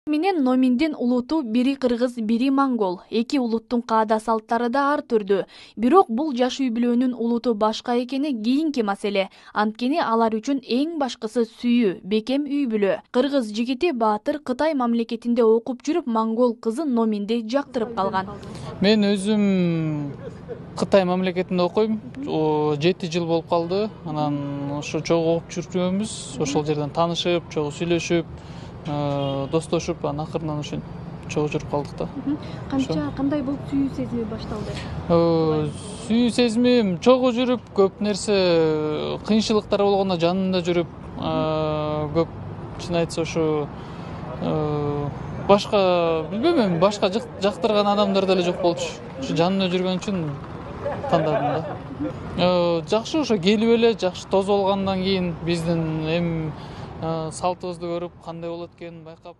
Менен Номиндин улуту бири кыргыз, бири монгол. Эки улуттун каада салттары да ар түрдүү. Бирок бул жаш үй-бүлөнүн улуту башка экени кийинки маселе. Анткени алар үчүн эң башкысы сүйүү, бекем үй-бүлө. Кыргыз жигити Баатыр Кытай мамлекетинде окуп жүрүп, монгол кызы Номинди жактырып калган. Мен өзүм Кытай мамлекетинде окуйм. 7 жыл болуп калды. Анан ошо чогуу окуп жүргөнбүз. Ошол жерден таанышып, чогуу сүйлөшүп, достошуп, анан акырынан ошентип чогуу жүрүп калдык да. Кандай болуп сүйүү сезими башталды? Сүйүү сезимим чогуу жүрүп, көп нерсе кыйынчылыктар болгондо жанында жүрүп, көп чын айтса ошо башка билбейм, эми башка жактырган адамдар деле жок болчу. Ошо жанында жүргөн үчүн тандадым да. Жакшы, ошо келип эле жакшы тосуп алгандан кийин биздин эми салтыбызды көрүп, кандай болот экенин байкап